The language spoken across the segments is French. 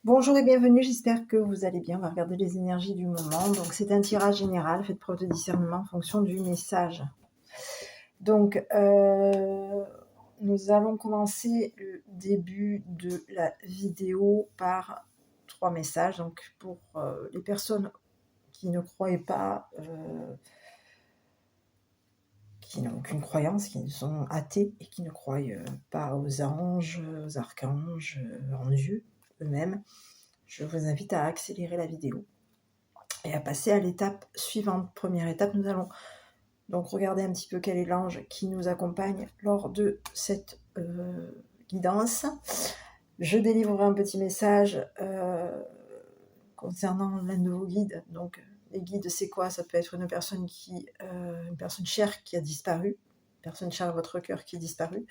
Bonjour et bienvenue, j'espère que vous allez bien. On va regarder les énergies du moment. Donc c'est un tirage général, faites preuve de discernement en fonction du message. Donc nous allons commencer le début de la vidéo par 3 messages. Donc pour les personnes qui ne croient pas, qui n'ont aucune croyance, qui sont athées et qui ne croient pas aux anges, aux archanges, en Dieu eux-mêmes, je vous invite à accélérer la vidéo et à passer à l'étape suivante. Première étape, nous allons donc regarder un petit peu quel est l'ange qui nous accompagne lors de cette guidance. Je délivrerai un petit message concernant l'un de vos guides. Donc les guides, c'est quoi? Ça peut être une personne chère qui a disparu, une personne chère à votre cœur qui est disparue,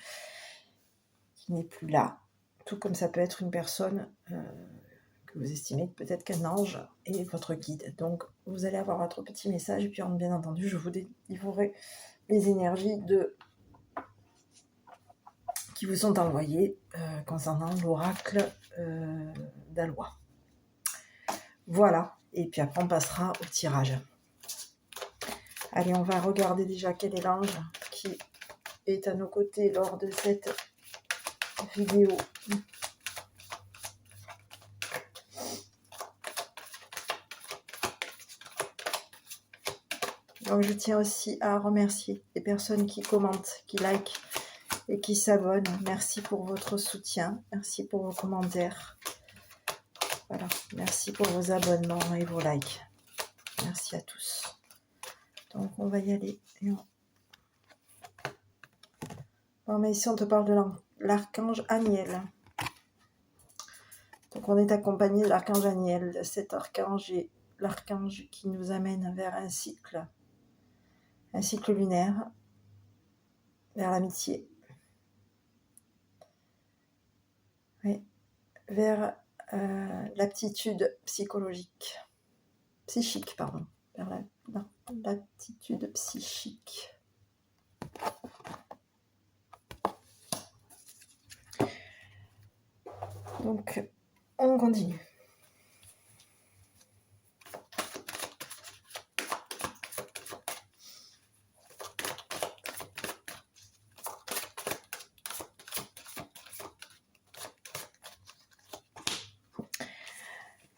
qui n'est plus là, tout comme ça peut être une personne que vous estimez peut-être qu'un ange est votre guide. Donc vous allez avoir votre petit message et puis bien entendu je vous délivrerai les énergies qui vous sont envoyées concernant l'oracle d'Alois. Voilà, et puis après on passera au tirage. Allez, on va regarder déjà quel est l'ange qui est à nos côtés lors de cette vidéo. Donc je tiens aussi à remercier les personnes qui commentent, qui likent et qui s'abonnent. Merci pour votre soutien, merci pour vos commentaires. Voilà, merci pour vos abonnements et vos likes. Merci à tous. Donc on va y aller. Bon, mais ici on te parle de l'archange Aniel. Donc on est accompagné de l'archange Aniel. Cet archange est l'archange qui nous amène vers un cycle lunaire, vers l'amitié, oui, vers l'aptitude psychique, vers l'aptitude psychique. Donc, on continue.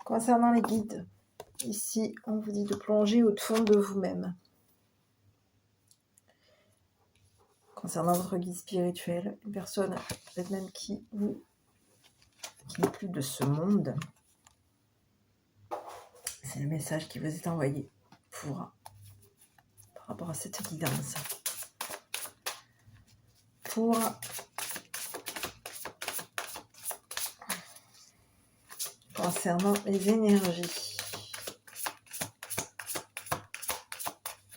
Concernant les guides, ici, on vous dit de plonger au fond de vous-même. Concernant votre guide spirituel, une personne peut-être même qui n'est plus de ce monde, c'est le message qui vous est envoyé par rapport à cette guidance. Concernant les énergies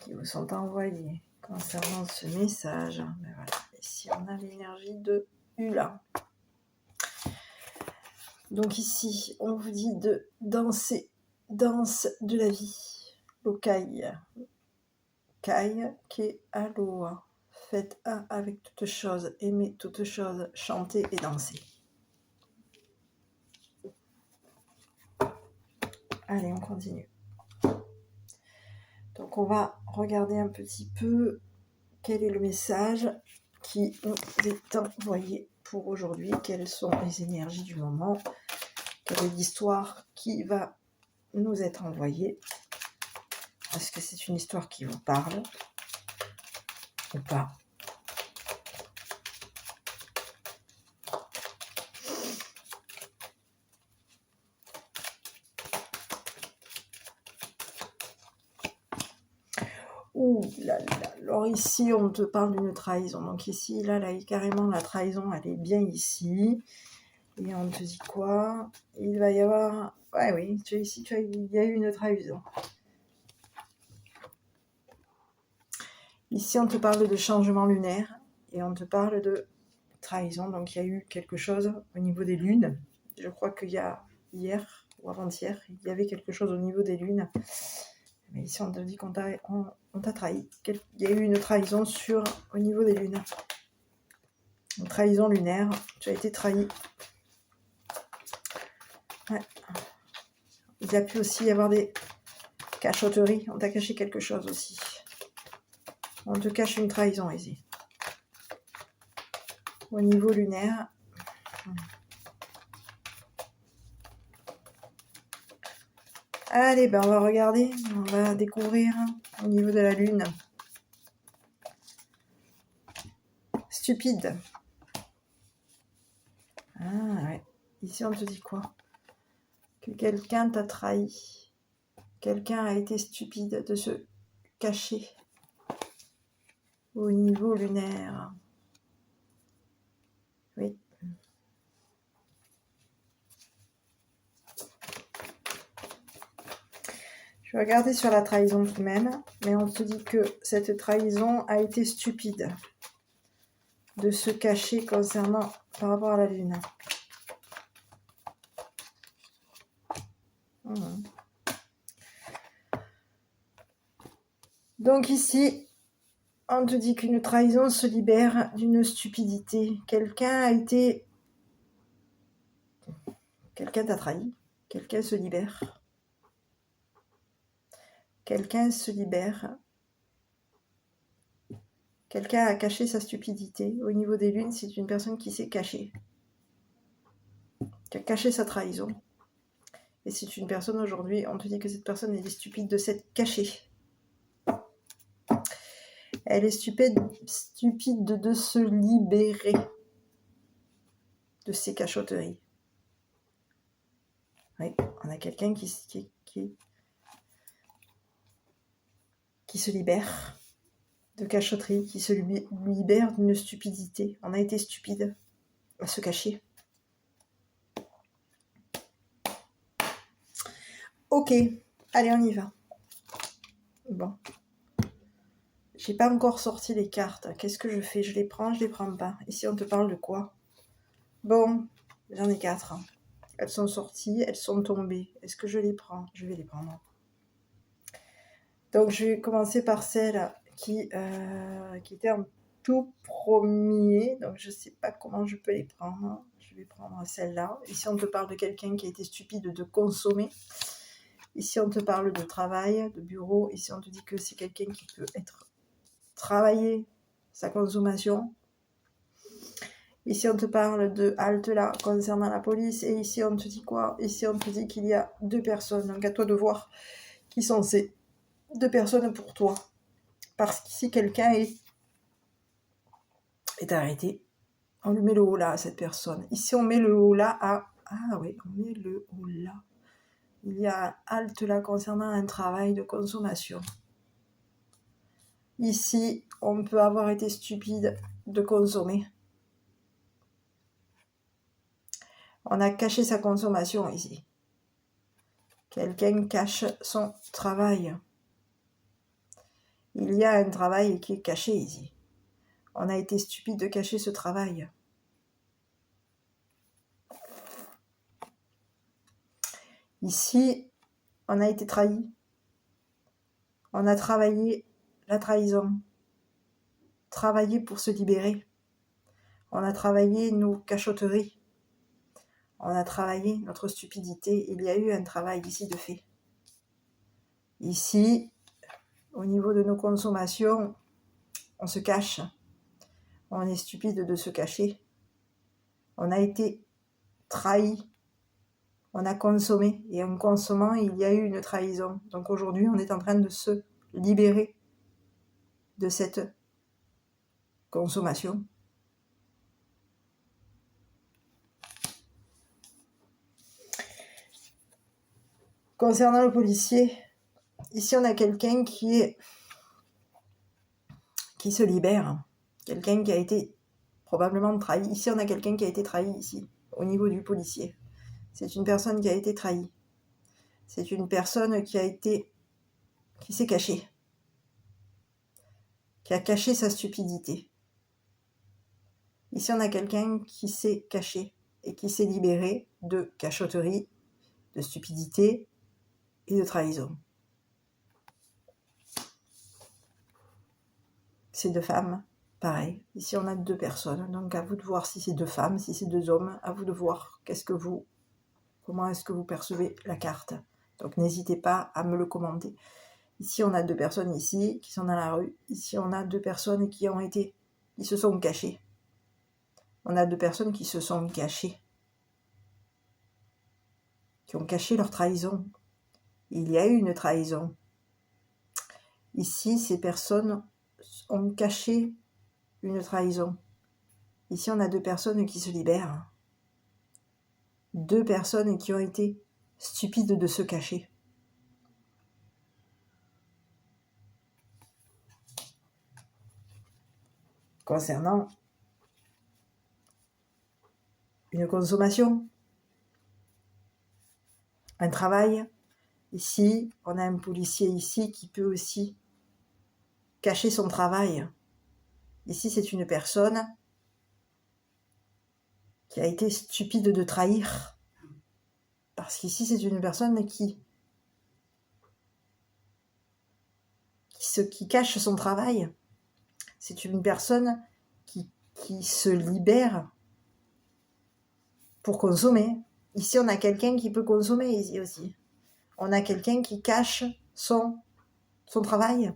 qui vous sont envoyées concernant ce message, ben voilà. Ici on a l'énergie de Hula. Donc ici on vous dit de danser, danse de la vie, l'Okai, Kai qui est Aloha. Faites un avec toutes choses, aimez toutes choses, chantez et dansez. Allez, on continue. Donc on va regarder un petit peu quel est le message qui nous est envoyé pour aujourd'hui, quelles sont les énergies du moment, quelle est l'histoire qui va nous être envoyée. Est-ce que c'est une histoire qui vous parle ou pas? Ouh là là. Alors ici on te parle d'une trahison. Donc ici là carrément la trahison elle est bien ici. Et on te dit quoi? Il va y avoir... Ouais oui, il y a eu une trahison. Ici on te parle de changement lunaire et on te parle de trahison. Donc il y a eu quelque chose au niveau des lunes. Je crois qu'il y a hier ou avant-hier, il y avait quelque chose au niveau des lunes. Mais ici on te dit qu'on t'a trahi. Il y a eu une trahison au niveau des lunes. Une trahison lunaire, tu as été trahi. Ouais, Il a pu aussi y avoir des cachotteries. On t'a caché quelque chose aussi. On te cache une trahison ici. Au niveau lunaire. Allez, ben on va regarder. On va découvrir au niveau de la lune. Stupide. Ah ouais. Ici, on te dit quoi? Que quelqu'un t'a trahi. Quelqu'un a été stupide de se cacher au niveau lunaire. Oui. Je vais regarder sur la trahison tout de même, mais on te dit que cette trahison a été stupide de se cacher concernant par rapport à la lune. Donc ici, on te dit qu'une trahison se libère d'une stupidité. Quelqu'un t'a trahi. Quelqu'un se libère. Quelqu'un se libère. Quelqu'un a caché sa stupidité. Au niveau des lunes, c'est une personne qui s'est cachée. Qui a caché sa trahison. Et c'est une personne aujourd'hui, on te dit que cette personne est stupide de s'être cachée. Elle est stupide de se libérer de ses cachotteries. Oui, on a quelqu'un qui se libère de cachotterie, qui se libère d'une stupidité. On a été stupide à se cacher. Ok, allez, on y va. Bon. J'ai pas encore sorti les cartes. Qu'est-ce que je fais? Je les prends pas. Ici, on te parle de quoi? Bon, j'en ai 4. Elles sont sorties, elles sont tombées. Est-ce que je les prends? Je vais les prendre. Donc, je vais commencer par celle qui était en tout premier. Donc, je sais pas comment je peux les prendre. Je vais prendre celle-là. Ici, on te parle de quelqu'un qui a été stupide de consommer. Ici, on te parle de travail, de bureau. Ici, on te dit que c'est quelqu'un qui peut être travailler sa consommation. Ici, on te parle de halte là concernant la police. Et ici, on te dit quoi? Ici, on te dit qu'il y a 2 personnes. Donc, à toi de voir qui sont ces 2 personnes pour toi. Parce qu'ici, quelqu'un est arrêté. On lui met le haut là à cette personne. Ici, on met le haut là à... Ah oui, on met le haut là. Il y a halte là concernant un travail de consommation. Ici, on peut avoir été stupide de consommer. On a caché sa consommation ici. Quelqu'un cache son travail. Il y a un travail qui est caché ici. On a été stupide de cacher ce travail. Ici, on a été trahi. On a travaillé la trahison. Travaillé pour se libérer. On a travaillé nos cachotteries. On a travaillé notre stupidité. Il y a eu un travail ici de fait. Ici, au niveau de nos consommations, on se cache. On est stupide de se cacher. On a été trahi. On a consommé. Et en consommant, il y a eu une trahison. Donc aujourd'hui, on est en train de se libérer de cette consommation. Concernant le policier, ici on a quelqu'un qui se libère. Quelqu'un qui a été probablement trahi. Ici on a quelqu'un qui a été trahi ici, au niveau du policier. C'est une personne qui a été trahie. C'est une personne qui s'est cachée. Qui a caché sa stupidité. Ici on a quelqu'un qui s'est caché et qui s'est libéré de cachotterie, de stupidité et de trahison. Ces 2 femmes, pareil. Ici, on a 2 personnes. Donc, à vous de voir si c'est 2 femmes, si c'est 2 hommes. À vous de voir comment est-ce que vous percevez la carte. Donc n'hésitez pas à me le commenter. Ici, on a 2 personnes ici qui sont dans la rue. Ici, on a 2 personnes qui se sont cachées. On a 2 personnes qui se sont cachées. Qui ont caché leur trahison. Il y a eu une trahison. Ici, ces personnes ont caché une trahison. Ici, on a 2 personnes qui se libèrent. 2 personnes qui ont été stupides de se cacher. Concernant une consommation, un travail, ici, on a un policier ici qui peut aussi cacher son travail. Ici, c'est une personne qui a été stupide de trahir. Parce qu'ici, c'est une personne qui cache son travail. C'est une personne qui se libère pour consommer. Ici, on a quelqu'un qui peut consommer ici aussi. On a quelqu'un qui cache son travail.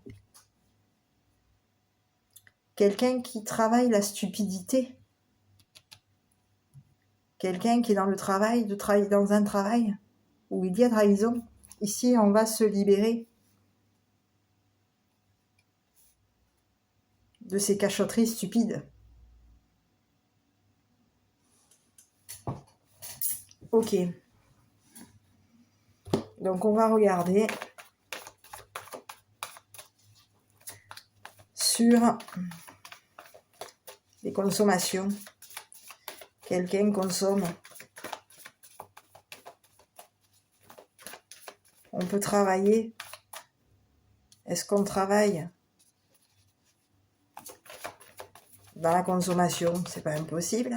Quelqu'un qui travaille la stupidité. Quelqu'un qui est dans le travail, dans un travail où il y a trahison. Ici, on va se libérer de ces cachotteries stupides. Ok. Donc, on va regarder sur les consommations. Quelqu'un consomme. On peut travailler. Est-ce qu'on travaille dans la consommation? C'est pas impossible.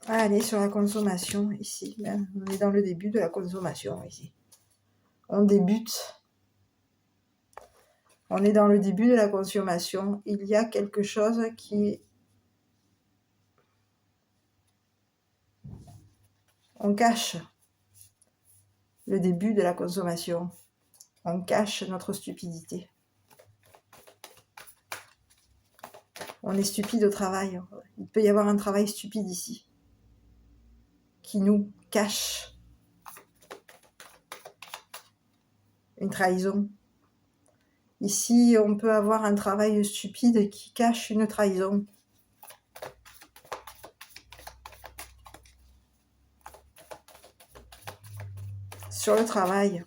Allez, sur la consommation, ici. On est dans le début de la consommation, ici. On débute. On est dans le début de la consommation. Il y a quelque chose qui... On cache le début de la consommation. On cache notre stupidité. On est stupide au travail. Il peut y avoir un travail stupide ici qui nous cache une trahison. Ici, on peut avoir un travail stupide qui cache une trahison. Sur le travail.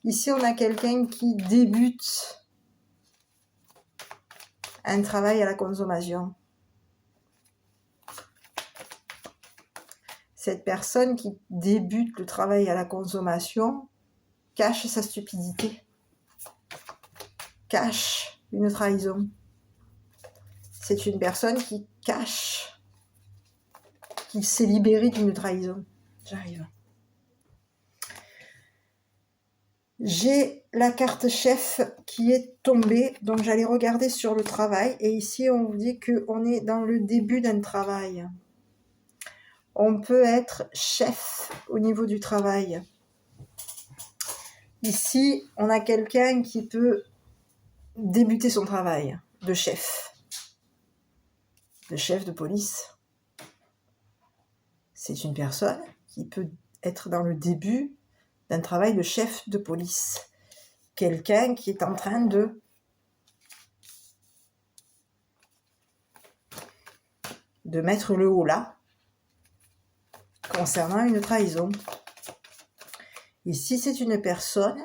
Ici, on a quelqu'un qui débute un travail à la consommation. Cette personne qui débute le travail à la consommation cache sa stupidité, cache une trahison. C'est une personne qui cache, qui s'est libérée d'une trahison. J'arrive. J'ai la carte chef qui est tombée, donc j'allais regarder sur le travail. Et ici, on vous dit qu'on est dans le début d'un travail. On peut être chef au niveau du travail. Ici, on a quelqu'un qui peut débuter son travail de chef de police. C'est une personne qui peut être dans le début d'un travail de chef de police. Quelqu'un qui est en train de mettre le haut là concernant une trahison. Ici, c'est une personne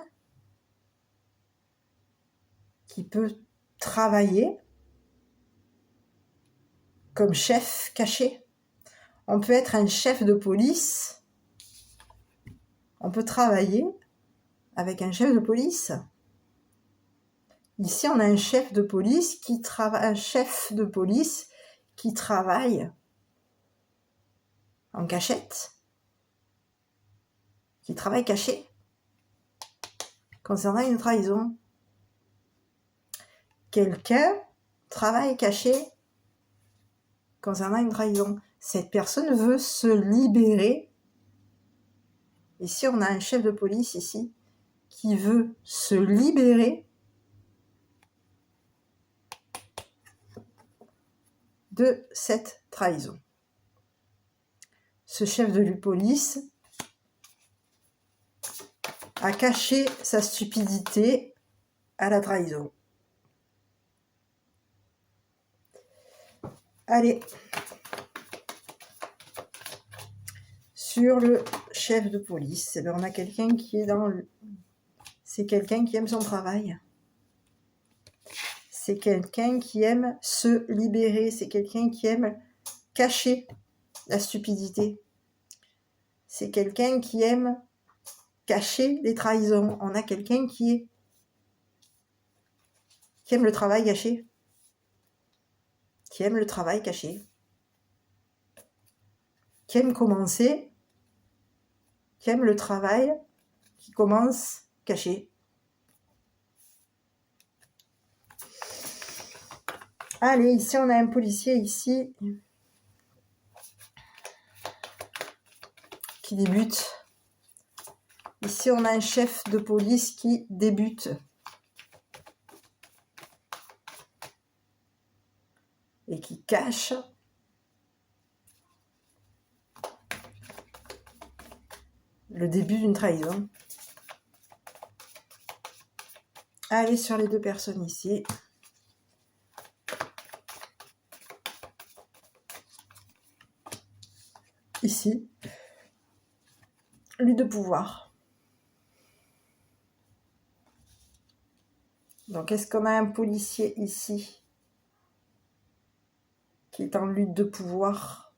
qui peut travailler comme chef caché. On peut être un chef de police. On peut travailler avec un chef de police. Ici, on a un chef de police qui travaille en cachette, qui travaille caché concernant une trahison. Quelqu'un travaille caché concernant une trahison. Cette personne veut se libérer Ici, on a un chef de police ici qui veut se libérer de cette trahison. Ce chef de police a caché sa stupidité à la trahison. Allez, sur le chef de police, eh bien, on a quelqu'un qui est dans le... C'est quelqu'un qui aime son travail. C'est quelqu'un qui aime se libérer. C'est quelqu'un qui aime cacher la stupidité. C'est quelqu'un qui aime cacher les trahisons. On a quelqu'un qui aime le travail caché. Qui aime le travail caché. Qui aime commencer. Qui aime le travail qui commence caché. Allez, ici on a un policier ici qui débute. Ici on a un chef de police qui débute. Et qui cache le début d'une trahison. Allez sur les deux personnes ici. Ici, lutte de pouvoir. Donc, est-ce qu'on a un policier ici qui est en lutte de pouvoir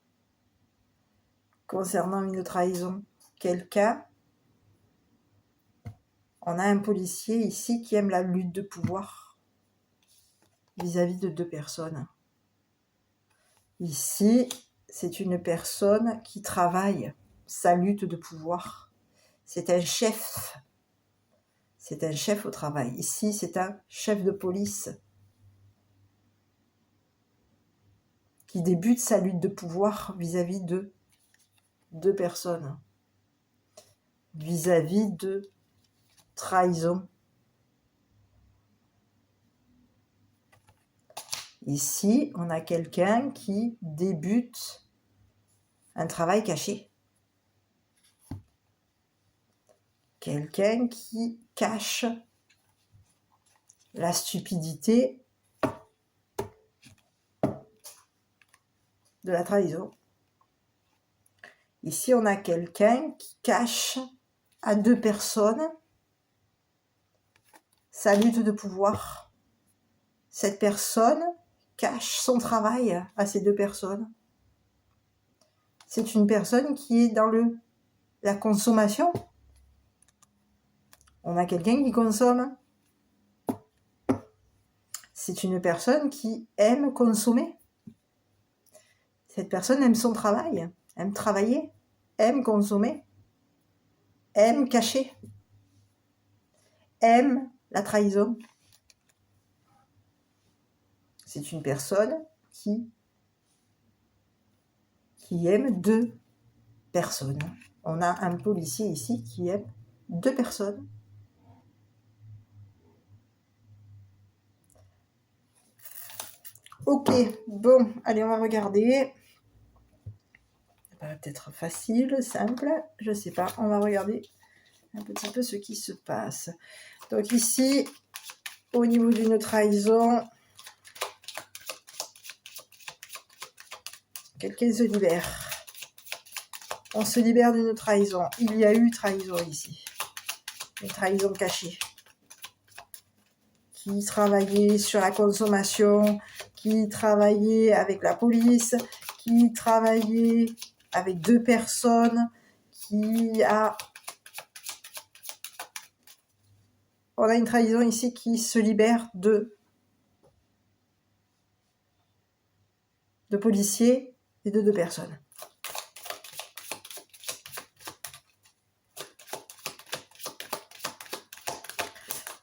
concernant une trahison? Quel cas? On a un policier ici qui aime la lutte de pouvoir vis-à-vis de deux personnes. Ici, c'est une personne qui travaille sa lutte de pouvoir. C'est un chef. C'est un chef au travail. Ici, c'est un chef de police qui débute sa lutte de pouvoir vis-à-vis de deux personnes. Vis-à-vis de trahison. Ici, on a quelqu'un qui débute un travail caché. Quelqu'un qui cache la stupidité de la trahison. Ici, on a quelqu'un qui cache à deux personnes sa lutte de pouvoir. Cette personne cache son travail à ces deux personnes. C'est une personne qui est dans la consommation. On a quelqu'un qui consomme. C'est une personne qui aime consommer. Cette personne aime son travail, aime travailler, aime consommer, aime cacher, aime la trahison. C'est une personne qui aime deux personnes. On a un policier ici qui aime deux personnes. Ok, bon, allez, on va regarder. Ça va peut-être facile, simple, je sais pas. On va regarder un petit peu ce qui se passe. Donc ici, au niveau d'une trahison, quelqu'un se libère. On se libère d'une trahison. Il y a eu trahison ici. Une trahison cachée. Qui travaillait sur la consommation, qui travaillait avec la police, qui travaillait avec deux personnes, On a une trahison ici qui se libère de policiers et de deux personnes.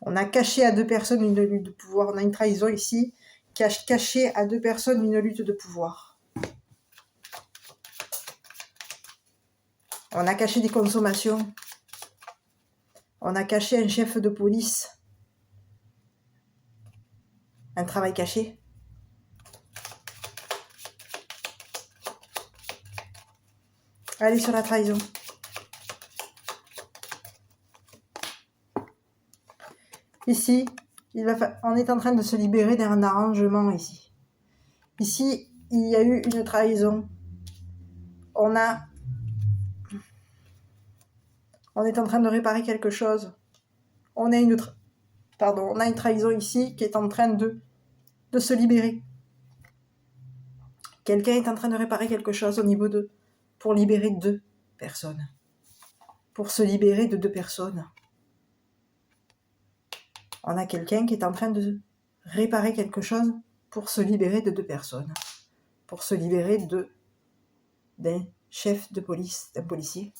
On a caché à deux personnes une lutte de pouvoir. On a une trahison ici qui a caché à deux personnes une lutte de pouvoir. On a caché des consommations. On a caché un chef de police. Un travail caché. Allez sur la trahison. Ici, on est en train de se libérer d'un arrangement ici. Ici, il y a eu une trahison. On est en train de réparer quelque chose. On a une trahison ici qui est en train de se libérer. Quelqu'un est en train de réparer quelque chose au niveau pour libérer 2 personnes. Pour se libérer de 2 personnes. On a quelqu'un qui est en train de réparer quelque chose pour se libérer de 2 personnes. Pour se libérer d'un chef de police, d'un policier.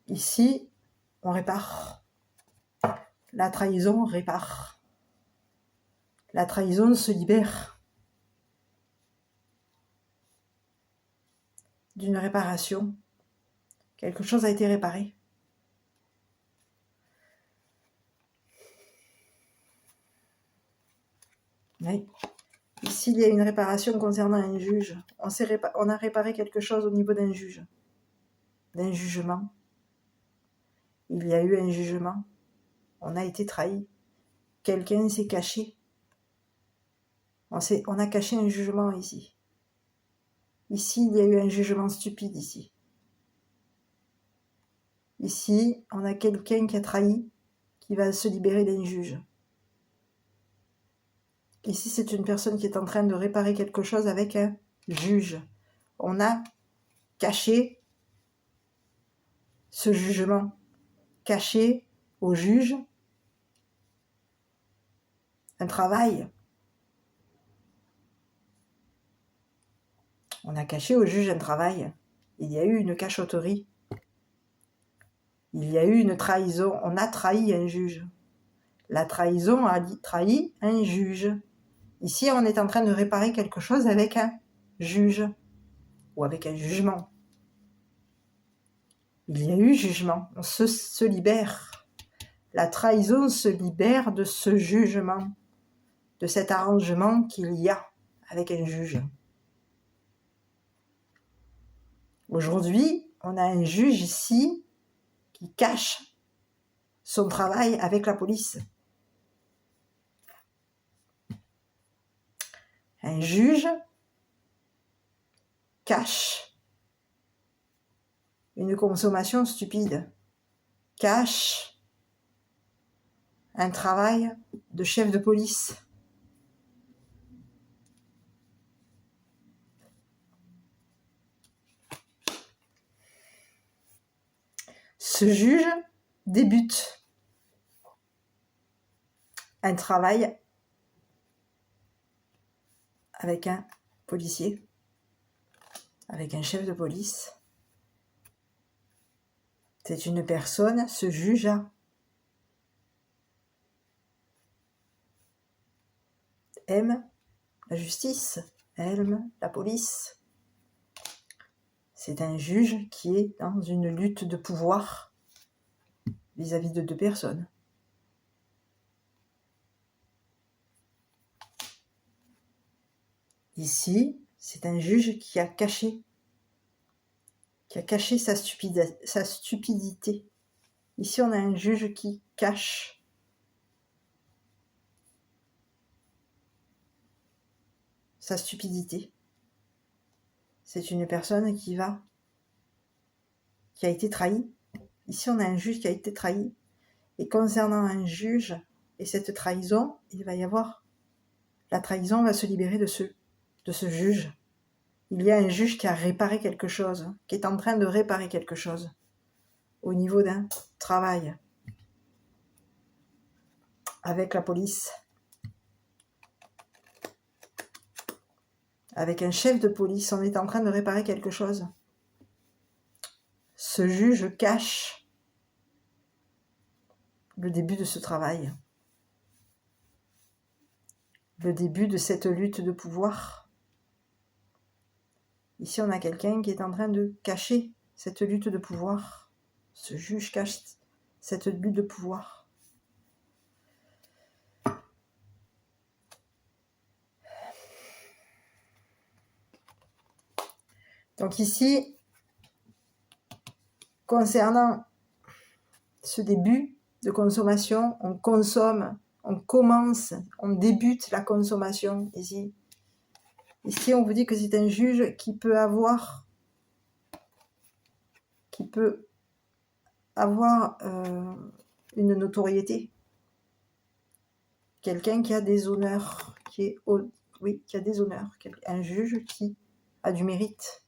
Ici, on répare. La trahison répare. La trahison se libère d'une réparation. Quelque chose a été réparé. Oui. Ici, il y a une réparation concernant un juge. On a réparé quelque chose au niveau d'un juge. D'un jugement. Il y a eu un jugement. On a été trahi. Quelqu'un s'est caché. On a caché un jugement ici. Ici, il y a eu un jugement stupide ici. Ici, on a quelqu'un qui a trahi, qui va se libérer d'un juge. Ici, c'est une personne qui est en train de réparer quelque chose avec un juge. On a caché ce jugement, caché au juge un travail. On a caché au juge un travail. Il y a eu une cachotterie. Il y a eu une trahison. On a trahi un juge. La trahison a trahi un juge. Ici, on est en train de réparer quelque chose avec un juge ou avec un jugement. Il y a eu jugement. On se libère. La trahison se libère de ce jugement, de cet arrangement qu'il y a avec un juge. Aujourd'hui, on a un juge ici qui cache son travail avec la police. Un juge cache une consommation stupide, cache un travail de chef de police. Ce juge débute un travail avec un policier, avec un chef de police. C'est une personne, ce juge aime la justice, aime la police. C'est un juge qui est dans une lutte de pouvoir vis-à-vis de 2 personnes. Ici, c'est un juge qui a caché sa stupidité. Ici, on a un juge qui cache sa stupidité. C'est une personne qui a été trahie. Ici, on a un juge qui a été trahi. Et concernant un juge et cette trahison, il va y avoir... La trahison va se libérer de ce juge. Il y a un juge qui a réparé quelque chose, qui est en train de réparer quelque chose au niveau d'un travail avec la police, avec un chef de police. On est en train de réparer quelque chose. Ce juge cache le début de ce travail, le début de cette lutte de pouvoir. Ici, on a quelqu'un qui est en train de cacher cette lutte de pouvoir. Ce juge cache cette lutte de pouvoir. Donc ici, concernant ce début de consommation, on consomme, on commence, on débute la consommation ici. Ici, on vous dit que c'est un juge qui peut avoir une notoriété. Quelqu'un qui a des honneurs, qui a des honneurs. Un juge qui a du mérite.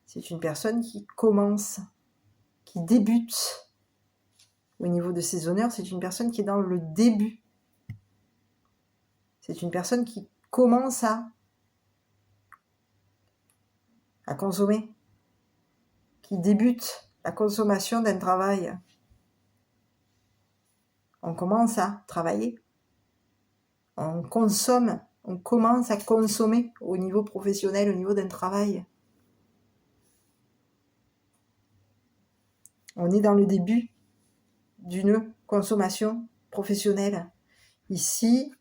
C'est une personne qui commence, qui débute. Au niveau de ses honneurs, c'est une personne qui est dans le début. C'est une personne qui commence à consommer, qui débute la consommation d'un travail. On commence à travailler. On consomme, on commence à consommer au niveau professionnel, au niveau d'un travail. On est dans le début d'une consommation professionnelle. Ici,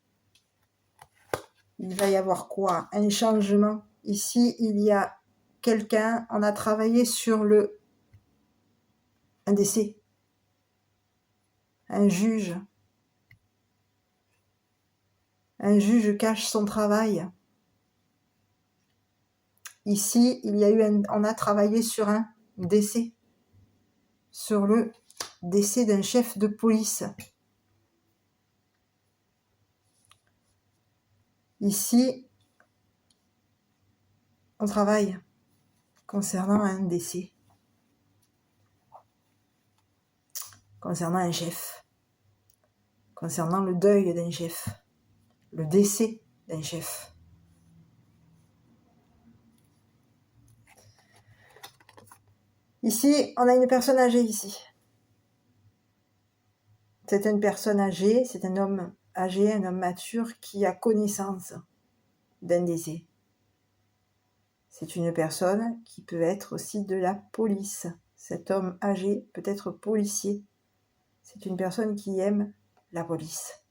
il va y avoir quoi? Un changement. Ici, il y a quelqu'un, on a travaillé sur un décès. Un juge. Un juge cache son travail. Ici, on a travaillé sur un décès. Sur le décès d'un chef de police. Ici, on travaille concernant un décès. Concernant un chef. Concernant le deuil d'un chef. Le décès d'un chef. Ici, on a une personne âgée ici. C'est une personne âgée, c'est un homme âgé, un homme mature qui a connaissance d'un décès. C'est une personne qui peut être aussi de la police. Cet homme âgé peut être policier. C'est une personne qui aime la police,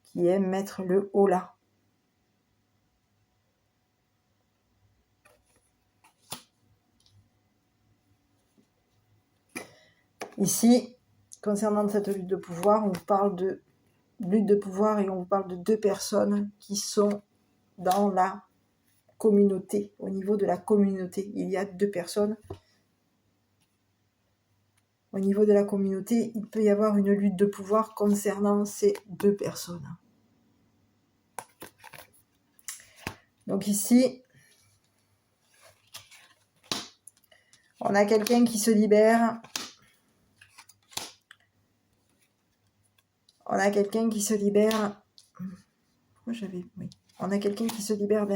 qui aime mettre le holà. Ici, concernant cette lutte de pouvoir, on vous parle de lutte de pouvoir et on vous parle de deux personnes qui sont dans la communauté. Au niveau de la communauté, il y a deux personnes. Au niveau de la communauté, il peut y avoir une lutte de pouvoir concernant ces deux personnes. Donc ici, on a quelqu'un qui se libère. On a quelqu'un qui se libère. On a quelqu'un qui se libère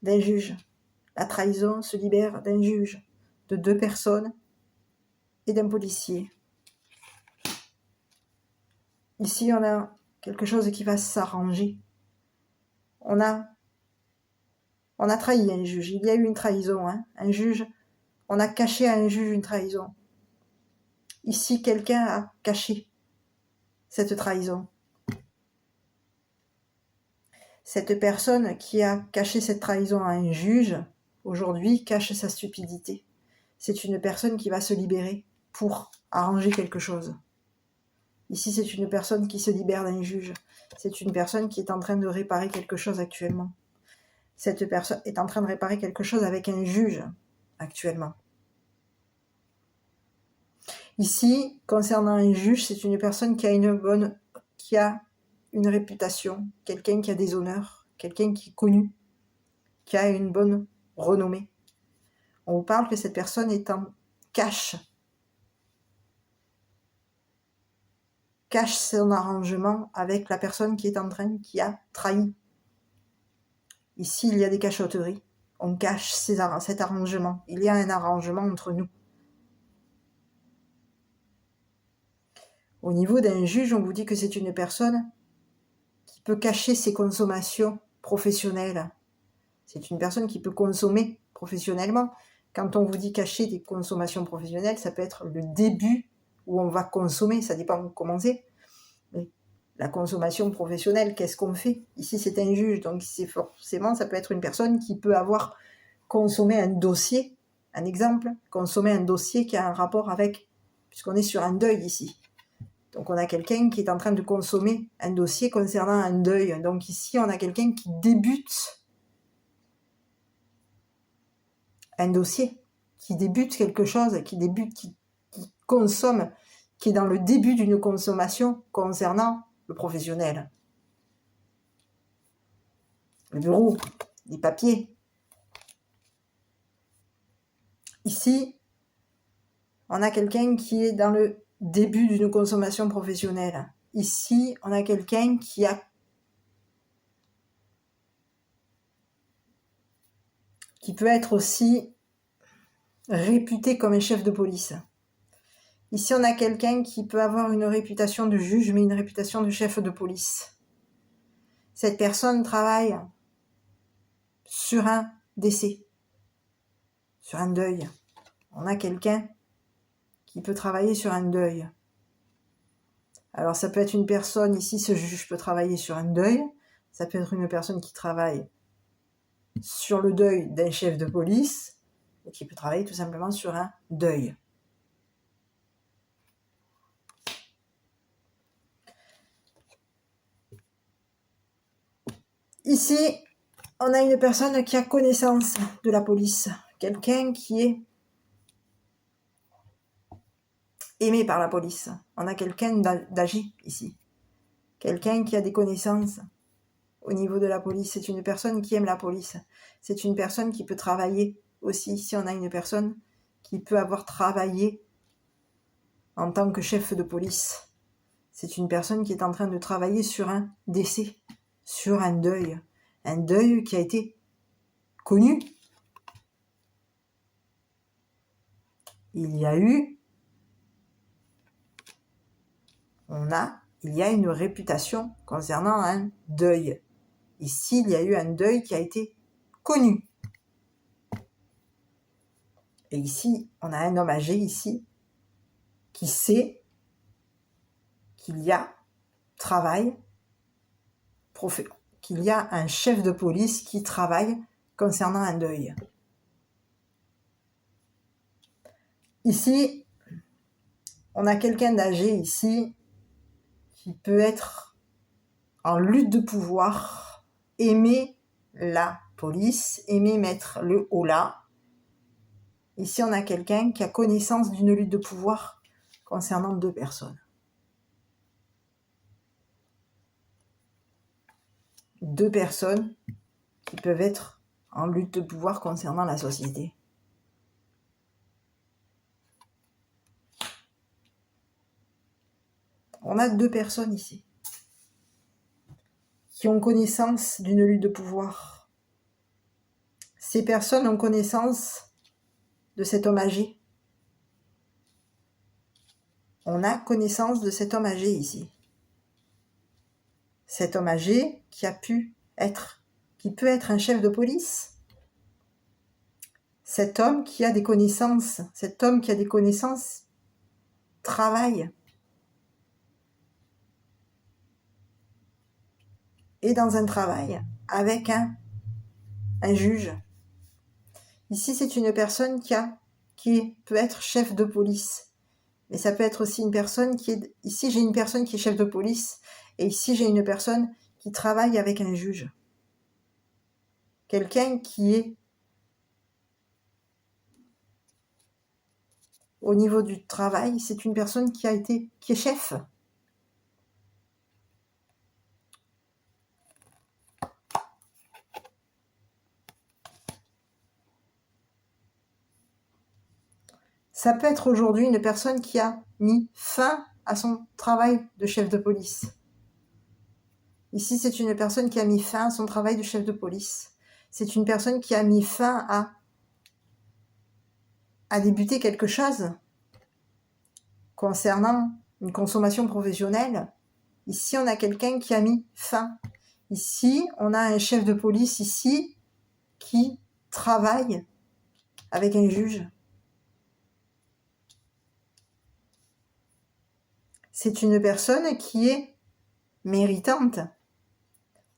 d'un juge. La trahison se libère d'un juge, de deux personnes et d'un policier. Ici, on a quelque chose qui va s'arranger. On a trahi un juge. Il y a eu une trahison. Un juge, on a caché à un juge une trahison. Ici, quelqu'un a caché cette trahison. Cette personne qui a caché cette trahison à un juge, aujourd'hui, cache sa stupidité. C'est une personne qui va se libérer pour arranger quelque chose. Ici, c'est une personne qui se libère d'un juge. C'est une personne qui est en train de réparer quelque chose actuellement. Cette personne est en train de réparer quelque chose avec un juge actuellement. Ici, concernant un juge, c'est une personne qui a une réputation, quelqu'un qui a des honneurs, quelqu'un qui est connu, qui a une bonne renommée. On vous parle que cette personne est en cache son arrangement avec la personne qui a trahi. Ici, il y a des cachotteries. On cache cet arrangement. Il y a un arrangement entre nous. Au niveau d'un juge, on vous dit que c'est une personne qui peut cacher ses consommations professionnelles. C'est une personne qui peut consommer professionnellement, Quand on vous dit cacher des consommations professionnelles, ça peut être le début où on va consommer, ça dépend comment c'est. Mais la consommation professionnelle, qu'est-ce qu'on fait? Ici, c'est un juge, donc c'est forcément, ça peut être une personne qui peut avoir consommé un dossier, un exemple, consommer un dossier qui a un rapport avec, puisqu'on est sur un deuil ici. Donc on a quelqu'un qui est en train de consommer un dossier concernant un deuil. Donc ici, on a quelqu'un qui débute un dossier, qui débute quelque chose, qui consomme, qui est dans le début d'une consommation concernant le professionnel. Le bureau, les papiers. Ici, on a quelqu'un qui est dans le début d'une consommation professionnelle. Ici, on a quelqu'un qui peut être aussi réputé comme un chef de police. Ici, on a quelqu'un qui peut avoir une réputation de juge, mais une réputation de chef de police. Cette personne travaille sur un décès, sur un deuil. On a quelqu'un qui peut travailler sur un deuil. Alors, ça peut être une personne, ici, ce juge peut travailler sur un deuil. Ça peut être une personne qui travaille sur le deuil d'un chef de police, ou qui peut travailler tout simplement sur un deuil. Ici, on a une personne qui a connaissance de la police, quelqu'un qui est aimé par la police. On a quelqu'un d'âgé ici, quelqu'un qui a des connaissances au niveau de la police. C'est une personne qui aime la police. C'est une personne qui peut travailler aussi. Si on a une personne qui peut avoir travaillé en tant que chef de police, c'est une personne qui est en train de travailler sur un décès, sur un deuil qui a été connu. Il y a une réputation concernant un deuil. Ici, il y a eu un deuil qui a été connu. Et ici, on a un homme âgé ici qui sait qu'il y a qu'il y a un chef de police qui travaille concernant un deuil. Ici, on a quelqu'un d'âgé ici qui peut être en lutte de pouvoir, aimer la police, aimer mettre le holà. Ici, on a quelqu'un qui a connaissance d'une lutte de pouvoir concernant deux personnes. Deux personnes qui peuvent être en lutte de pouvoir concernant la société. On a deux personnes ici qui ont connaissance d'une lutte de pouvoir. Ces personnes ont connaissance de cet homme âgé. On a connaissance de cet homme âgé ici. Cet homme âgé qui peut être un chef de police. Cet homme qui a des connaissances, travaille. Et dans un travail avec un juge. Ici, c'est une personne qui peut être chef de police. Mais ça peut être aussi une personne ici, j'ai une personne qui est chef de police. Et ici, j'ai une personne qui travaille avec un juge. Quelqu'un qui est au niveau du travail, c'est une personne qui est chef. Ça peut être aujourd'hui une personne qui a mis fin à son travail de chef de police. Ici, c'est une personne qui a mis fin à son travail de chef de police. C'est une personne qui a mis fin à débuter quelque chose concernant une consommation professionnelle. Ici, on a quelqu'un qui a mis fin. Ici, on a un chef de police ici qui travaille avec un juge. C'est une personne qui est méritante.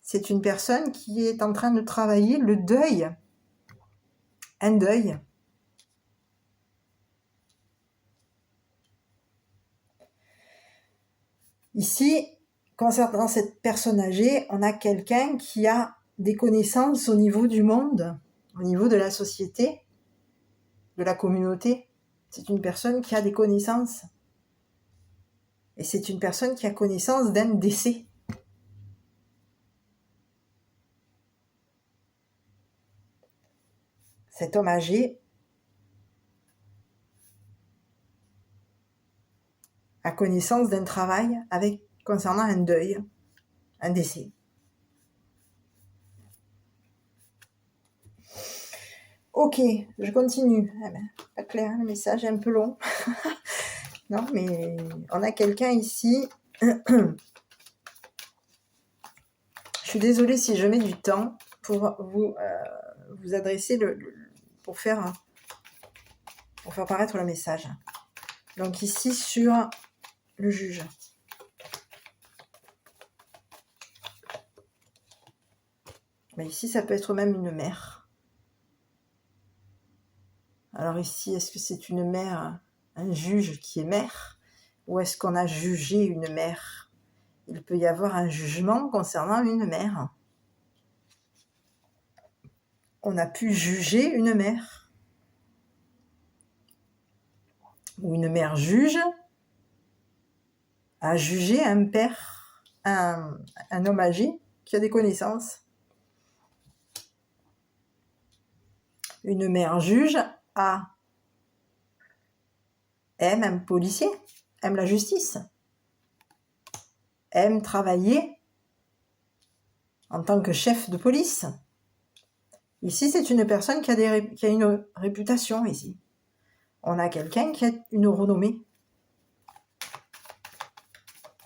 C'est une personne qui est en train de travailler le deuil. Un deuil. Ici, concernant cette personne âgée, on a quelqu'un qui a des connaissances au niveau du monde, au niveau de la société, de la communauté. C'est une personne qui a des connaissances. Et c'est une personne qui a connaissance d'un décès. Cet homme âgé a connaissance d'un travail concernant un deuil, un décès. Ok, je continue. Ah ben, pas clair, le message est un peu long. Non, mais on a quelqu'un ici. Je suis désolée si je mets du temps pour vous adresser pour faire paraître le message. Donc ici sur le juge. Mais ici, ça peut être même une mère. Alors ici, est-ce que c'est une mère, un juge qui est mère, ou est-ce qu'on a jugé une mère? Il peut y avoir un jugement concernant une mère. On a pu juger une mère. Ou une mère juge a jugé un père, un homme âgé qui a des connaissances. Une mère juge aime un policier, aime la justice, aime travailler en tant que chef de police. Ici, c'est une personne qui a une réputation ici. On a quelqu'un qui a une renommée.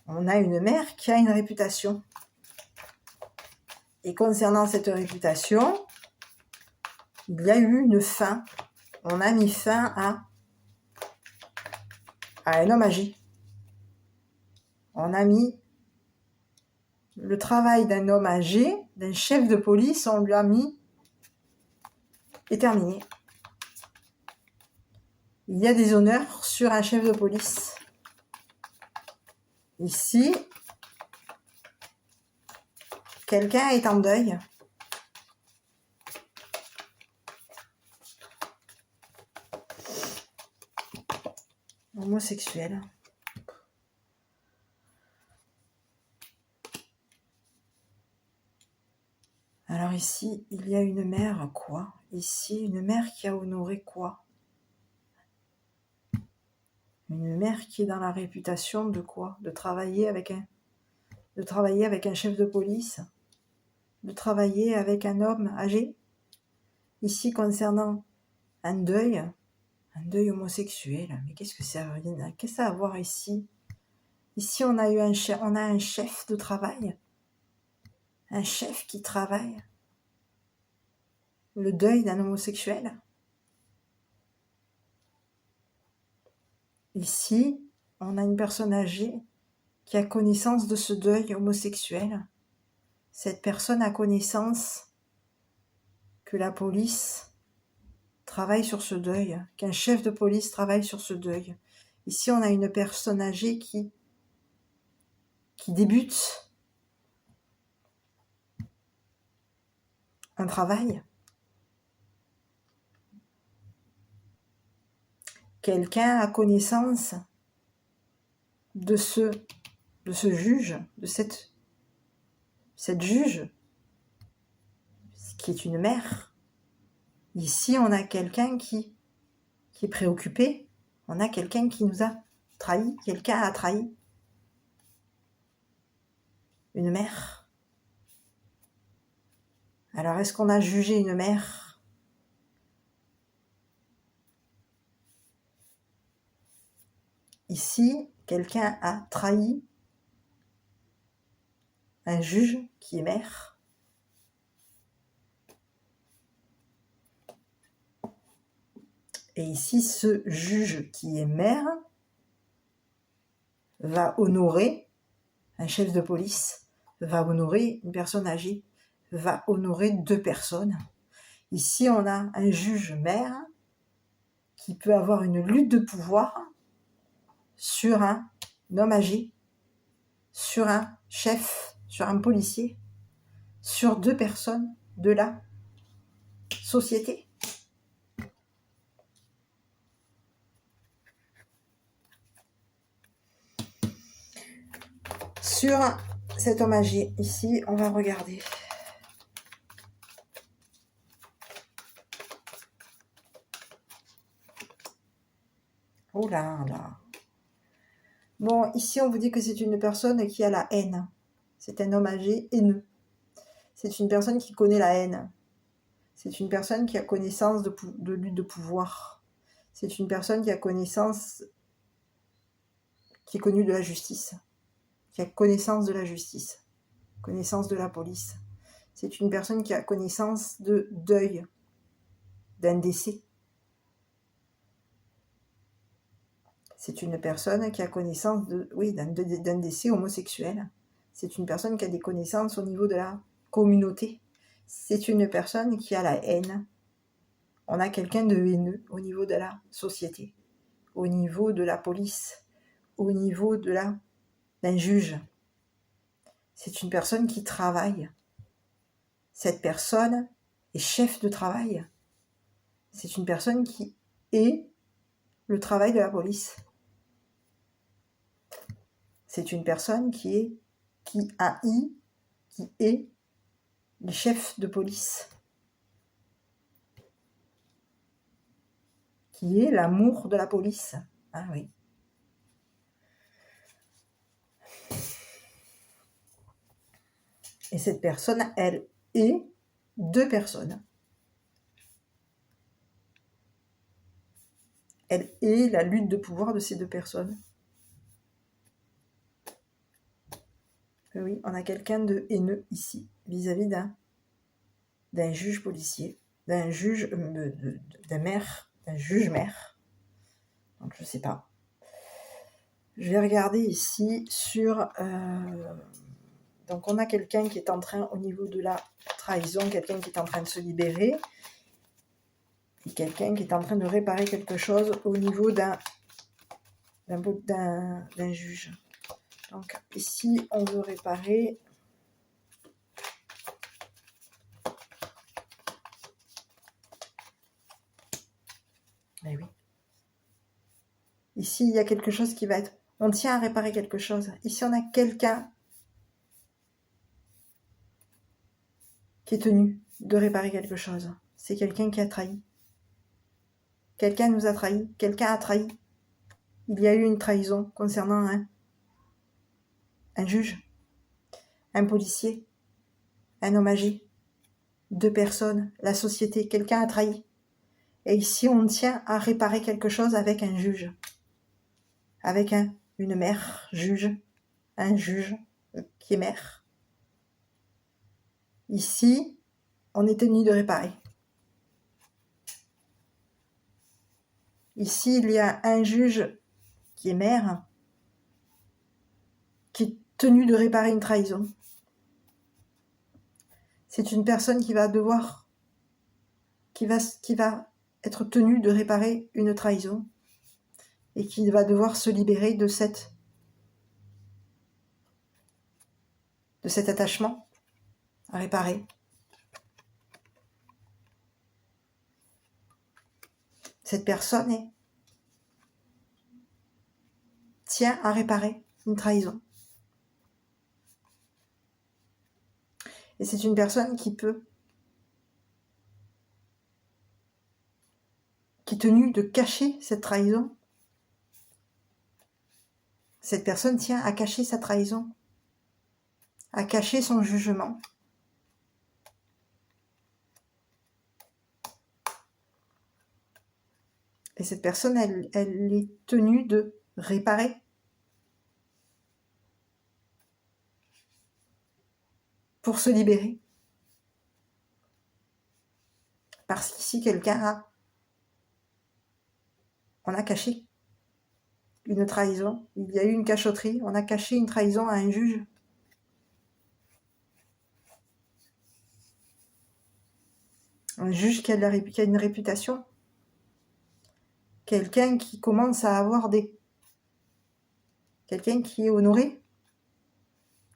On a une mère qui a une réputation. Et concernant cette réputation, il y a eu une fin. On a mis fin à un homme âgé. On a mis le travail d'un homme âgé, d'un chef de police, on lui a mis est terminé. Il y a des honneurs sur un chef de police. Ici, quelqu'un est en deuil. Homosexuel. Alors ici, il y a une mère, quoi? Ici, une mère qui a honoré quoi? Une mère qui est dans la réputation de quoi? De travailler avec un chef de police, de travailler avec un homme âgé. Ici, concernant un deuil homosexuel. Mais qu'est-ce que ça a à voir ici? Ici, on a un chef de travail. Un chef qui travaille. Le deuil d'un homosexuel. Ici, on a une personne âgée qui a connaissance de ce deuil homosexuel. Cette personne a connaissance que la police travaille sur ce deuil, qu'un chef de police travaille sur ce deuil. Ici, on a une personne âgée qui débute un travail. Quelqu'un a connaissance de ce juge, de cette juge, qui est une mère. Ici, on a quelqu'un qui est préoccupé. On a quelqu'un qui nous a trahi. Quelqu'un a trahi une mère. Alors, est-ce qu'on a jugé une mère? Ici, quelqu'un a trahi un juge qui est mère. Et ici, ce juge qui est maire va honorer, un chef de police va honorer une personne âgée, va honorer 2 personnes. Ici, on a un juge maire qui peut avoir une lutte de pouvoir sur un homme âgé, sur un chef, sur un policier, sur 2 personnes de la société. Sur cet homme âgé, ici, on va regarder. Oh là là. Bon, ici, on vous dit que c'est une personne qui a la haine. C'est un homme âgé haineux. C'est une personne qui connaît la haine. C'est une personne qui a connaissance de lutte de pouvoir. C'est une personne qui a connaissance, qui est connue de la justice, qui a connaissance de la justice, connaissance de la police. C'est une personne qui a connaissance de deuil, d'un décès. C'est une personne qui a connaissance d'un décès homosexuel. C'est une personne qui a des connaissances au niveau de la communauté. C'est une personne qui a la haine. On a quelqu'un de haineux au niveau de la société, au niveau de la police, au niveau d'un juge. C'est une personne qui travaille. Cette personne est chef de travail. C'est une personne qui est le travail de la police. C'est une personne qui est le chef de police, qui est l'amour de la police. Ah oui. Et cette personne, elle est 2 personnes. Elle est la lutte de pouvoir de ces 2 personnes. Oui, on a quelqu'un de haineux ici, vis-à-vis d'un juge policier, d'un juge, d'un maire, d'un juge-maire. Donc je sais pas. Je vais regarder ici sur... donc on a quelqu'un qui est en train, au niveau de la trahison, quelqu'un qui est en train de se libérer, et quelqu'un qui est en train de réparer quelque chose au niveau d'un juge. Donc ici, on veut réparer... Eh oui. Ici, il y a quelque chose qui va être... On tient à réparer quelque chose. Ici, on a quelqu'un qui est tenu de réparer quelque chose. C'est quelqu'un qui a trahi. Quelqu'un nous a trahi. Quelqu'un a trahi. Il y a eu une trahison concernant un juge, un policier, un homme âgé, 2 personnes, la société. Quelqu'un a trahi. Et ici, on tient à réparer quelque chose avec un juge. Avec une mère juge. Un juge qui est mère. Ici, on est tenu de réparer. Ici, il y a un juge qui est maire, qui est tenu de réparer une trahison. C'est une personne qui va être tenue de réparer une trahison et qui va devoir se libérer de cet attachement à réparer. Cette personne tient à réparer une trahison. Et c'est une personne qui est tenue de cacher cette trahison. Cette personne tient à cacher sa trahison, à cacher son jugement. Et cette personne, elle est tenue de réparer. Pour se libérer. Parce qu'ici, quelqu'un On a caché une trahison. Il y a eu une cachotterie. On a caché une trahison à un juge. Un juge qui a une réputation. Quelqu'un qui commence à avoir des... Quelqu'un qui est honoré.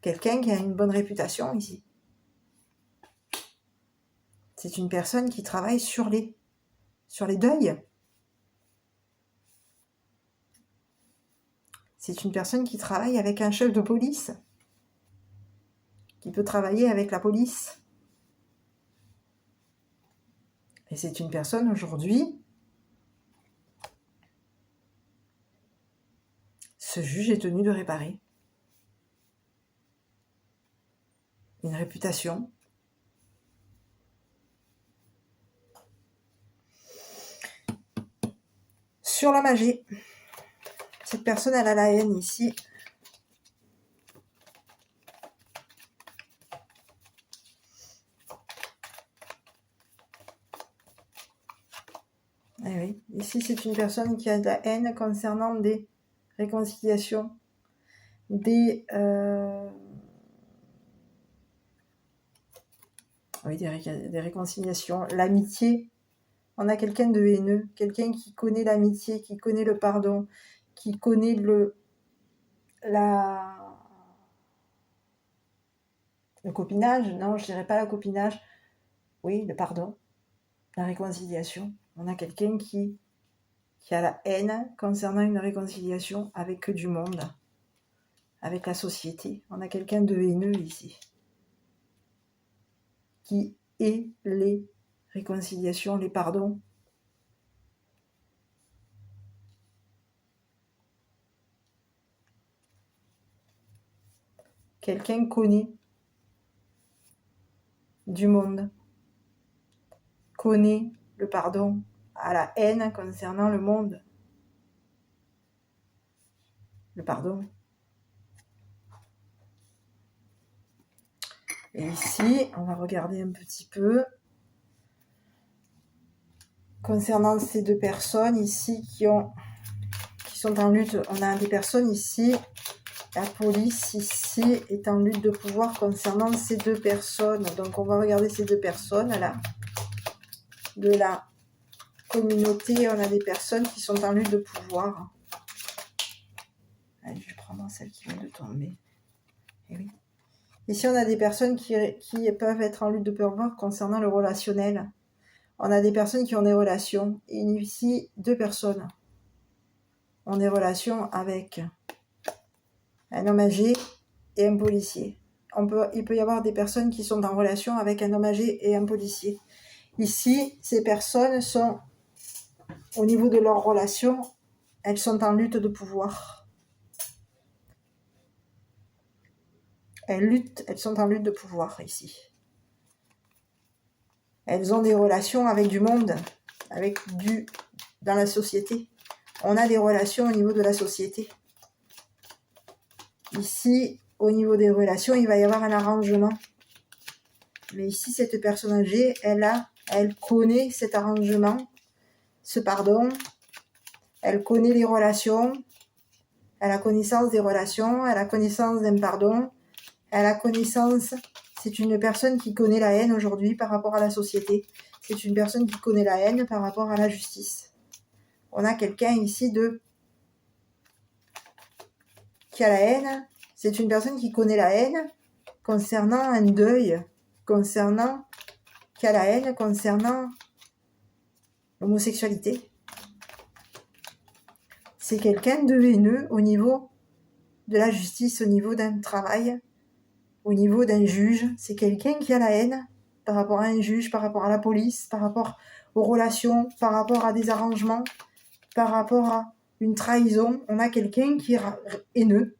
Quelqu'un qui a une bonne réputation ici. C'est une personne qui travaille sur les deuils. C'est une personne qui travaille avec un chef de police, qui peut travailler avec la police. Et c'est une personne aujourd'hui, ce juge est tenu de réparer une réputation. Sur la magie, cette personne, elle a la haine ici. Eh oui, ici, c'est une personne qui a de la haine concernant des réconciliations, des réconciliations, l'amitié. On a quelqu'un de haineux, quelqu'un qui connaît l'amitié, qui connaît le pardon, qui connaît le copinage. Non, je dirais pas le copinage. Oui, le pardon, la réconciliation. On a quelqu'un qui a la haine concernant une réconciliation avec du monde, avec la société. On a quelqu'un de haineux ici, qui hait les réconciliations, les pardons. Quelqu'un connaît du monde, connaît le pardon, a la haine concernant le monde. Le pardon. Et ici, on va regarder un petit peu concernant ces deux personnes ici qui sont en lutte. On a des personnes ici, la police ici est en lutte de pouvoir concernant ces deux personnes. Donc on va regarder ces deux personnes là. De la communauté, on a des personnes qui sont en lutte de pouvoir. Allez, je vais prendre celle qui vient de tomber. Et oui. Ici, on a des personnes qui peuvent être en lutte de pouvoir concernant le relationnel. On a des personnes qui ont des relations. Et ici, deux personnes ont des relations avec un homme âgé et un policier. Il peut y avoir des personnes qui sont en relation avec un homme âgé et un policier. Ici, ces personnes sont, au niveau de leur relation, elles sont en lutte de pouvoir. Elles sont en lutte de pouvoir ici. Elles ont des relations avec du monde, dans la société. On a des relations au niveau de la société. Ici, au niveau des relations, il va y avoir un arrangement. Mais ici, cette personne âgée, elle connaît cet arrangement, ce pardon. Elle connaît les relations. Elle a connaissance des relations. Elle a connaissance d'un pardon. Elle a connaissance. C'est une personne qui connaît la haine aujourd'hui par rapport à la société. C'est une personne qui connaît la haine par rapport à la justice. On a quelqu'un ici qui a la haine. C'est une personne qui connaît la haine concernant un deuil, qui a la haine concernant l'homosexualité. C'est quelqu'un de haineux au niveau de la justice, au niveau d'un travail, au niveau d'un juge. C'est quelqu'un qui a la haine par rapport à un juge, par rapport à la police, par rapport aux relations, par rapport à des arrangements, par rapport à une trahison. On a quelqu'un qui est haineux.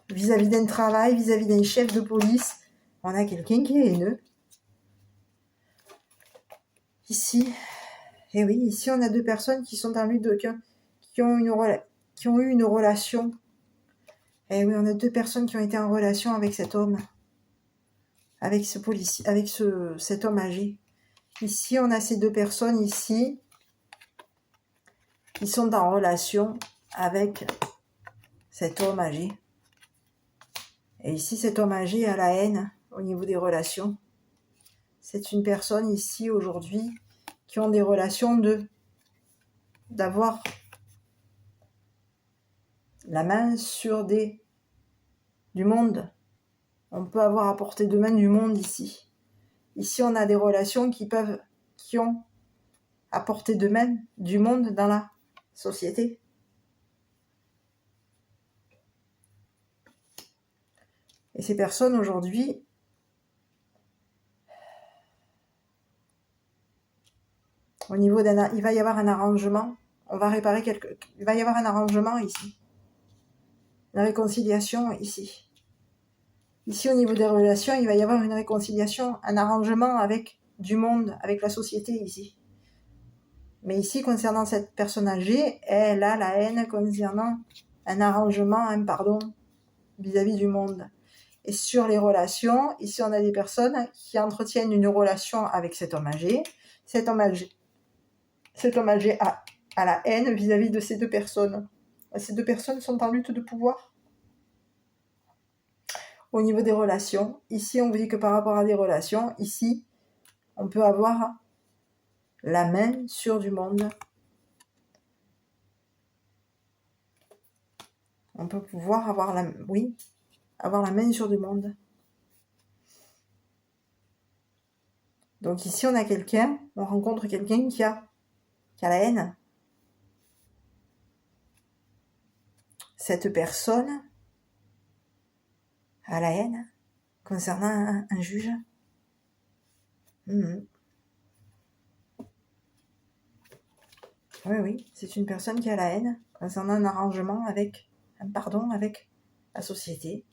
Vis-à-vis d'un travail, vis-à-vis d'un chef de police, on a quelqu'un qui est haineux. Ici, et oui, ici on a deux personnes qui sont en lutte qui ont eu une relation. Et oui, on a deux personnes qui ont été en relation avec cet homme, avec ce policier, avec cet homme âgé. Ici, on a ces deux personnes ici qui sont en relation avec cet homme âgé. Et ici, cet homme âgé a la haine au niveau des relations. C'est une personne ici, aujourd'hui, qui ont des relations d'avoir la main sur du monde. On peut avoir à portée de main du monde ici. Ici, on a des relations qui ont à portée de main du monde dans la société. Et ces personnes aujourd'hui, au niveau il va y avoir un arrangement. Il va y avoir un arrangement ici. Une réconciliation ici. Ici, au niveau des relations, il va y avoir une réconciliation, un arrangement avec du monde, avec la société ici. Mais ici, concernant cette personne âgée, elle a la haine concernant un arrangement, un pardon vis-à-vis du monde. Et sur les relations, ici, on a des personnes qui entretiennent une relation avec cet homme âgé. Cet homme âgé a la haine vis-à-vis de ces deux personnes. Ces deux personnes sont en lutte de pouvoir. Au niveau des relations, ici, on vous dit que par rapport à des relations, ici, on peut avoir la main sur du monde. On peut pouvoir avoir la main sur du monde. Donc ici, on rencontre quelqu'un qui a la haine. Cette personne a la haine concernant un juge. Oui, c'est une personne qui a la haine concernant un arrangement avec la société.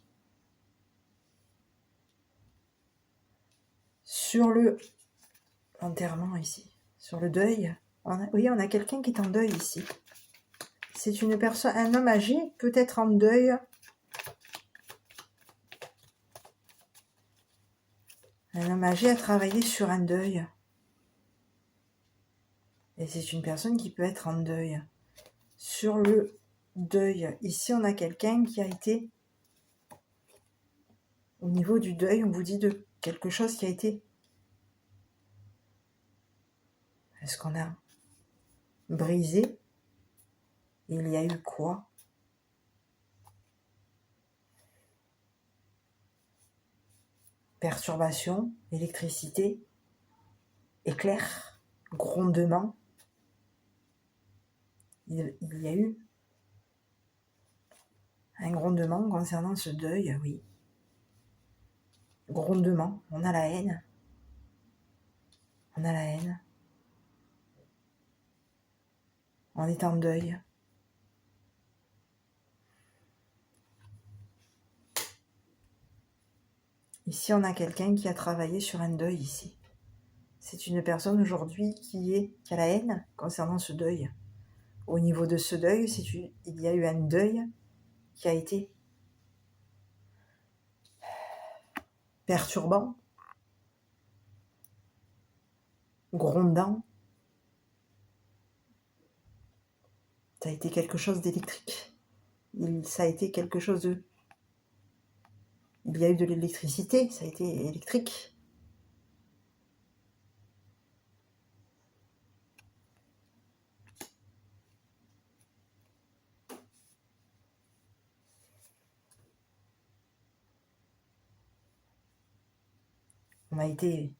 Sur l'enterrement ici, sur le deuil, on a quelqu'un qui est en deuil ici. C'est une personne, un homme âgé peut être en deuil. Un homme âgé a travaillé sur un deuil. Et c'est une personne qui peut être en deuil. Sur le deuil, ici on a quelqu'un qui a été, au niveau du deuil, on vous dit de quelque chose qui a été. Est-ce qu'on a brisé? Il y a eu quoi? Perturbation, électricité, éclair, grondement. Il y a eu un grondement concernant ce deuil, oui. Grondement, on a la haine. On a la haine. On est en deuil. Ici, on a quelqu'un qui a travaillé sur un deuil ici. C'est une personne aujourd'hui qui a la haine concernant ce deuil. Au niveau de ce deuil, il y a eu un deuil qui a été perturbant, grondant. Ça a été quelque chose d'électrique. Ça a été quelque chose de... Il y a eu de l'électricité, ça a été électrique. On a été...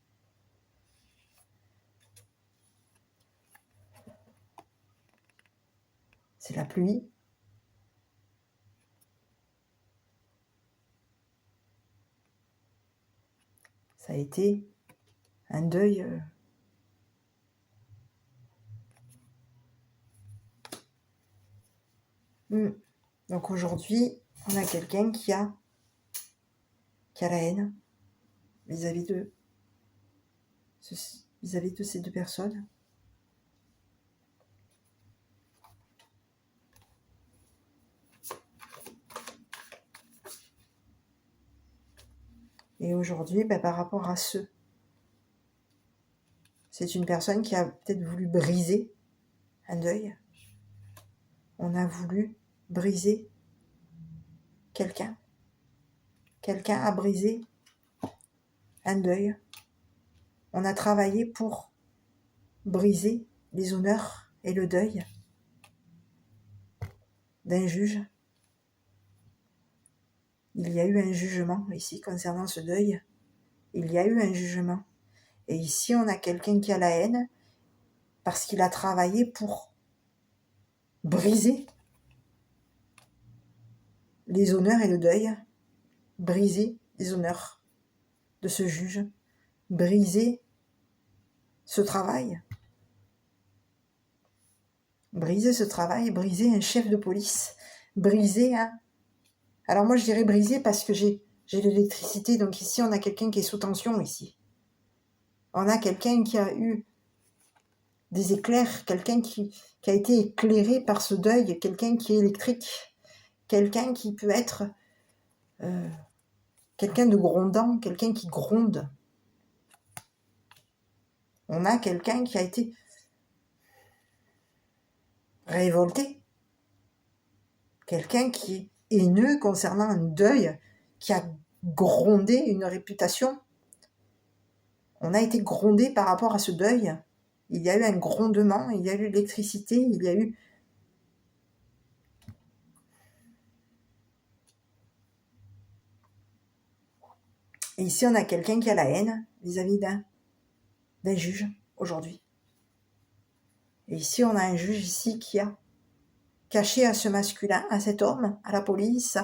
C'est la pluie. Ça a été un deuil... Donc aujourd'hui, on a quelqu'un qui a la haine vis-à-vis de ces deux personnes. Et aujourd'hui, par rapport à C'est une personne qui a peut-être voulu briser un deuil. On a voulu briser quelqu'un. Quelqu'un a brisé un deuil. On a travaillé pour briser les honneurs et le deuil d'un juge. Il y a eu un jugement ici concernant ce deuil. Il y a eu un jugement. Et ici, on a quelqu'un qui a la haine parce qu'il a travaillé pour briser les honneurs et le deuil, briser les honneurs de ce juge, briser ce travail, briser un chef de police, briser un... Alors moi je dirais briser parce que j'ai l'électricité, donc ici on a quelqu'un qui est sous tension ici. On a quelqu'un qui a eu des éclairs, quelqu'un qui a été éclairé par ce deuil, quelqu'un qui est électrique, quelqu'un qui peut être quelqu'un de grondant, quelqu'un qui gronde. On a quelqu'un qui a été révolté, quelqu'un qui est haineux concernant un deuil, qui a grondé une réputation. On a été grondé par rapport à ce deuil. Il y a eu un grondement, il y a eu l'électricité, il y a eu... Et ici, on a quelqu'un qui a la haine vis-à-vis d'un juge, aujourd'hui. Et ici, on a un juge ici qui a caché à ce masculin, à cet homme, à la police.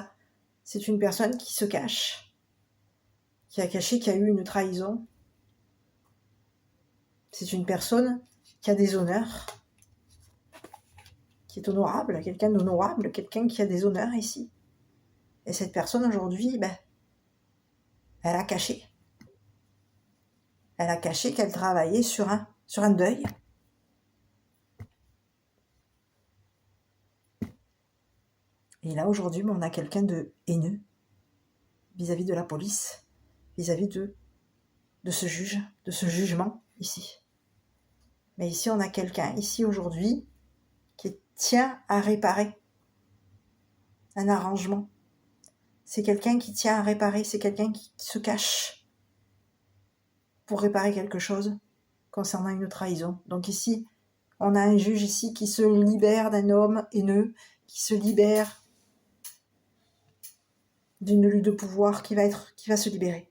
C'est une personne qui se cache, qui a caché qu'il y a eu une trahison. C'est une personne qui a des honneurs, qui est honorable, quelqu'un d'honorable, quelqu'un qui a des honneurs ici. Et cette personne aujourd'hui, elle a caché. Elle a caché qu'elle travaillait sur un deuil. Et là, aujourd'hui, on a quelqu'un de haineux vis-à-vis de la police, vis-à-vis de ce juge, de ce jugement ici. Mais ici, on a quelqu'un, ici, aujourd'hui, qui tient à réparer un arrangement. C'est quelqu'un qui tient à réparer, c'est quelqu'un qui se cache pour réparer quelque chose concernant une trahison. Donc ici, on a un juge ici qui se libère d'un homme haineux, qui se libère d'une lutte de pouvoir, qui va se libérer.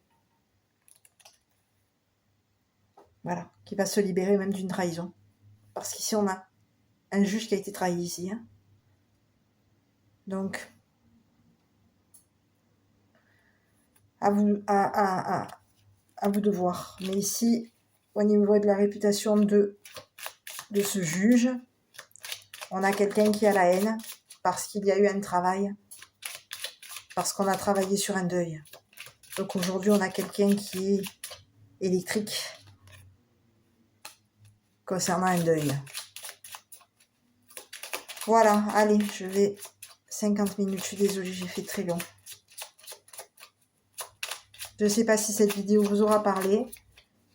Voilà, qui va se libérer même d'une trahison. Parce qu'ici, on a un juge qui a été trahi ici. Hein. Donc, à vous de voir. Mais ici, au niveau de la réputation de ce juge, on a quelqu'un qui a la haine parce qu'il y a eu un travail, parce qu'on a travaillé sur un deuil. Donc aujourd'hui, on a quelqu'un qui est électrique concernant un deuil. Voilà, allez, je vais 50 minutes, je suis désolée, j'ai fait très long. Je ne sais pas si cette vidéo vous aura parlé.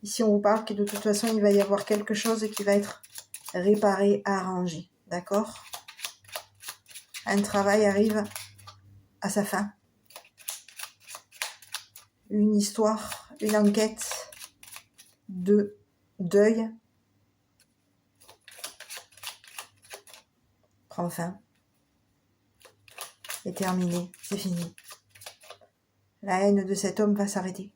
Ici, on vous parle que de toute façon, il va y avoir quelque chose qui va être réparé, arrangé. D'accord ? Un travail arrive à sa fin. Une histoire, une enquête de deuil prend fin. C'est terminé, c'est fini. La haine de cet homme va s'arrêter.